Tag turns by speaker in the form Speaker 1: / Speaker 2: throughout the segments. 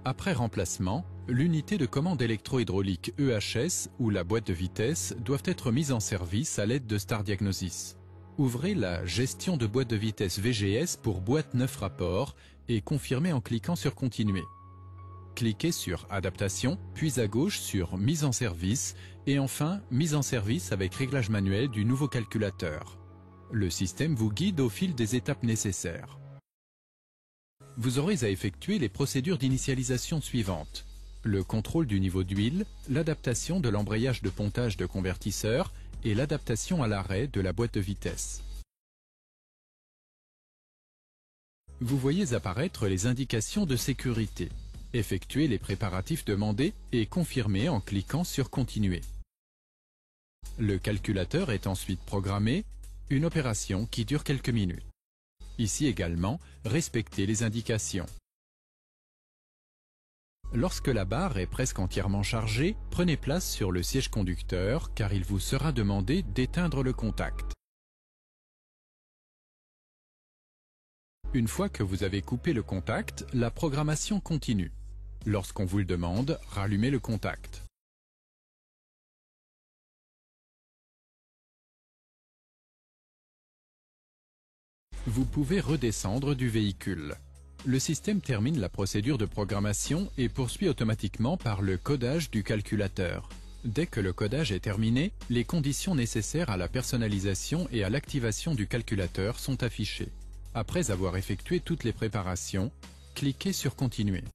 Speaker 1: Après remplacement, l'unité de commande électro-hydraulique EHS ou la boîte de vitesse doivent être mises en service à l'aide de Star Diagnosis. Ouvrez la Gestion de boîte de vitesse VGS pour boîte 9 rapports et confirmez en cliquant sur Continuer. Cliquez sur Adaptation, puis à gauche sur Mise en service et enfin Mise en service avec réglage manuel du nouveau calculateur. Le système vous guide au fil des étapes nécessaires. Vous aurez à effectuer les procédures d'initialisation suivantes: le contrôle du niveau d'huile, l'adaptation de l'embrayage de pontage de convertisseur et l'adaptation à l'arrêt de la boîte de vitesse. Vous voyez apparaître les indications de sécurité. Effectuez les préparatifs demandés et confirmez en cliquant sur Continuer. Le calculateur est ensuite programmé, une opération qui dure quelques minutes. Ici également, respectez les indications. Lorsque la barre est presque entièrement chargée, prenez place sur le siège conducteur car il vous sera demandé d'éteindre le contact. Une fois que vous avez coupé le contact, la programmation continue. Lorsqu'on vous le demande, rallumez le contact. Vous pouvez redescendre du véhicule. Le système termine la procédure de programmation et poursuit automatiquement par le codage du calculateur. Dès que le codage est terminé, les conditions nécessaires à la personnalisation et à l'activation du calculateur sont affichées. Après avoir effectué toutes les préparations, cliquez sur Continuer.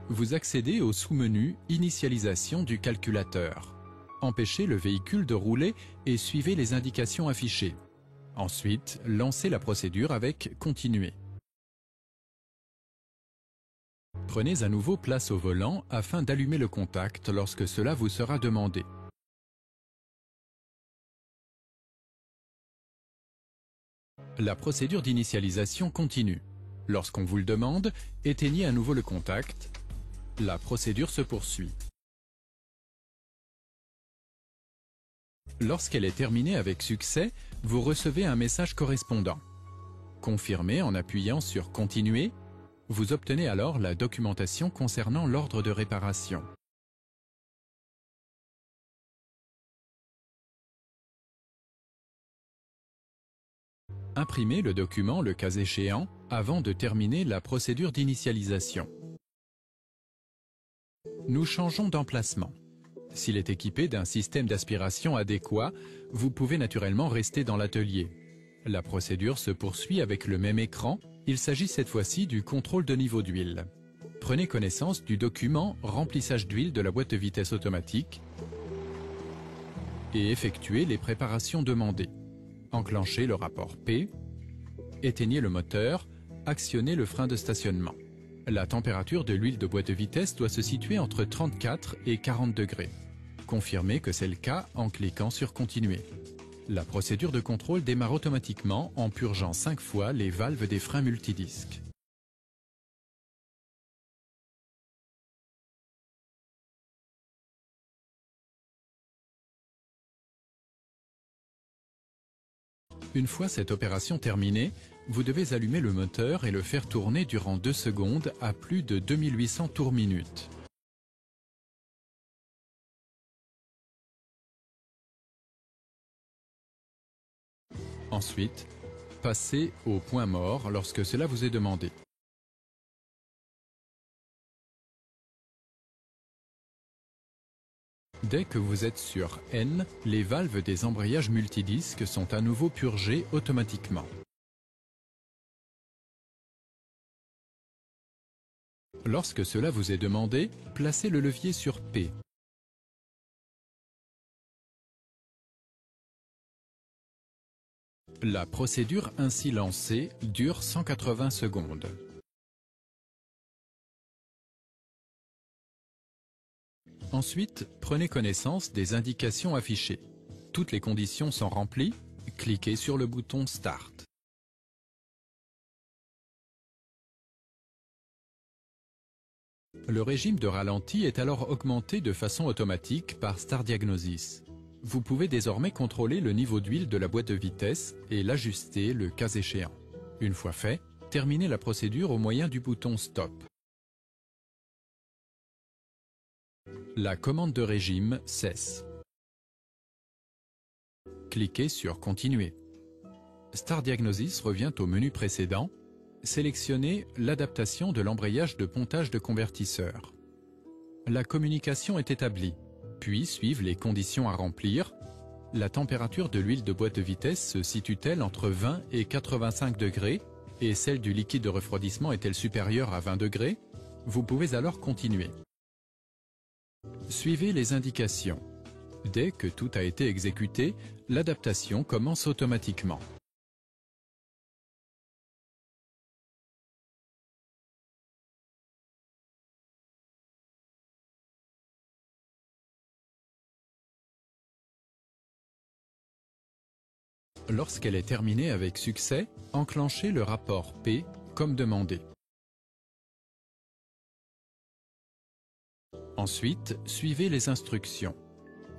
Speaker 1: Vous accédez au sous-menu Initialisation du calculateur. Empêchez le véhicule de rouler et suivez les indications affichées. Ensuite, lancez la procédure avec Continuer. Prenez à nouveau place au volant afin d'allumer le contact lorsque cela vous sera demandé. La procédure d'initialisation continue. Lorsqu'on vous le demande, éteignez à nouveau le contact. La procédure se poursuit. Lorsqu'elle est terminée avec succès, vous recevez un message correspondant. Confirmez en appuyant sur Continuer. Vous obtenez alors la documentation concernant l'ordre de réparation. Imprimez le document le cas échéant avant de terminer la procédure d'initialisation. Nous changeons d'emplacement. S'il est équipé d'un système d'aspiration adéquat, vous pouvez naturellement rester dans l'atelier. La procédure se poursuit avec le même écran. Il s'agit cette fois-ci du contrôle de niveau d'huile. Prenez connaissance du document Remplissage d'huile de la boîte de vitesse automatique et effectuez les préparations demandées. Enclenchez le rapport P, éteignez le moteur, actionnez le frein de stationnement. La température de l'huile de boîte de vitesse doit se situer entre 34 et 40 degrés. Confirmez que c'est le cas en cliquant sur Continuer. La procédure de contrôle démarre automatiquement en purgeant 5 fois les valves des freins multidisques. Une fois cette opération terminée, vous devez allumer le moteur et le faire tourner durant 2 secondes à plus de 2800 tours minute. Ensuite, passez au point mort lorsque cela vous est demandé. Dès que vous êtes sur N, les valves des embrayages multidisques sont à nouveau purgées automatiquement. Lorsque cela vous est demandé, placez le levier sur P. La procédure ainsi lancée dure 180 secondes. Ensuite, prenez connaissance des indications affichées. Toutes les conditions sont remplies, cliquez sur le bouton Start. Le régime de ralenti est alors augmenté de façon automatique par Star Diagnosis. Vous pouvez désormais contrôler le niveau d'huile de la boîte de vitesse et l'ajuster le cas échéant. Une fois fait, terminez la procédure au moyen du bouton Stop. La commande de régime cesse. Cliquez sur Continuer. Star Diagnosis revient au menu précédent. Sélectionnez l'adaptation de l'embrayage de pontage de convertisseur. La communication est établie, puis suivent les conditions à remplir. La température de l'huile de boîte de vitesse se situe-t-elle entre 20 et 85 degrés et celle du liquide de refroidissement est-elle supérieure à 20 degrés? Vous pouvez alors continuer. Suivez les indications. Dès que tout a été exécuté, l'adaptation commence automatiquement. Lorsqu'elle est terminée avec succès, enclenchez le rapport P comme demandé. Ensuite, suivez les instructions.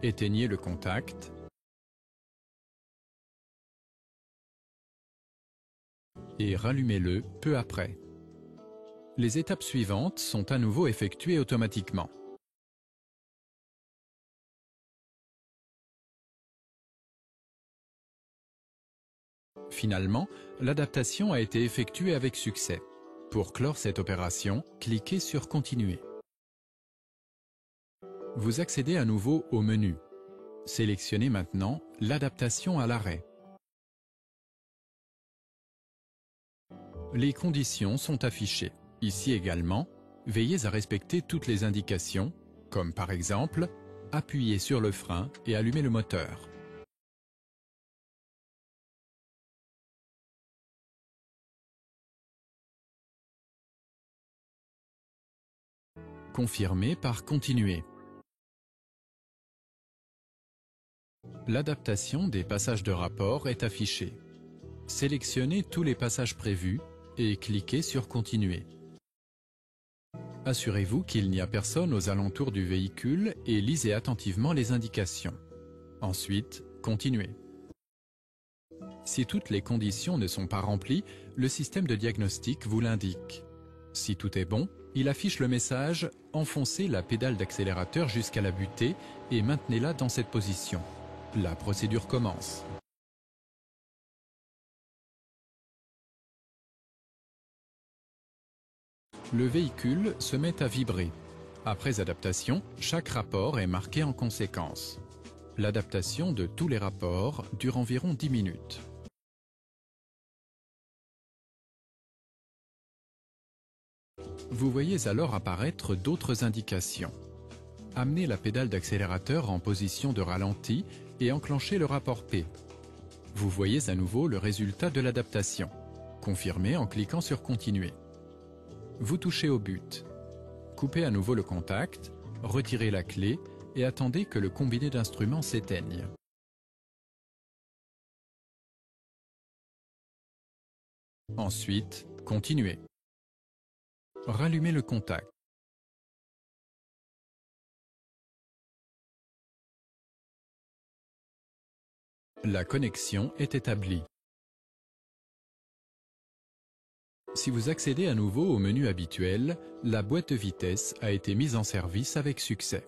Speaker 1: Éteignez le contact. Et rallumez-le peu après. Les étapes suivantes sont à nouveau effectuées automatiquement. Finalement, l'adaptation a été effectuée avec succès. Pour clore cette opération, cliquez sur Continuer. Vous accédez à nouveau au menu. Sélectionnez maintenant l'adaptation à l'arrêt. Les conditions sont affichées. Ici également, veillez à respecter toutes les indications, comme par exemple, appuyez sur le frein et allumez le moteur. Confirmez par Continuer. L'adaptation des passages de rapport est affichée. Sélectionnez tous les passages prévus et cliquez sur Continuer. Assurez-vous qu'il n'y a personne aux alentours du véhicule et lisez attentivement les indications. Ensuite, continuez. Si toutes les conditions ne sont pas remplies, le système de diagnostic vous l'indique. Si tout est bon, il affiche le message « Enfoncez la pédale d'accélérateur jusqu'à la butée et maintenez-la dans cette position ». La procédure commence. Le véhicule se met à vibrer. Après adaptation, chaque rapport est marqué en conséquence. L'adaptation de tous les rapports dure environ 10 minutes. Vous voyez alors apparaître d'autres indications. Amenez la pédale d'accélérateur en position de ralenti et enclenchez le rapport P. Vous voyez à nouveau le résultat de l'adaptation. Confirmez en cliquant sur Continuer. Vous touchez au but. Coupez à nouveau le contact, retirez la clé et attendez que le combiné d'instruments s'éteigne. Ensuite, continuez. Rallumez le contact. La connexion est établie. Si vous accédez à nouveau au menu habituel, la boîte de vitesse a été mise en service avec succès.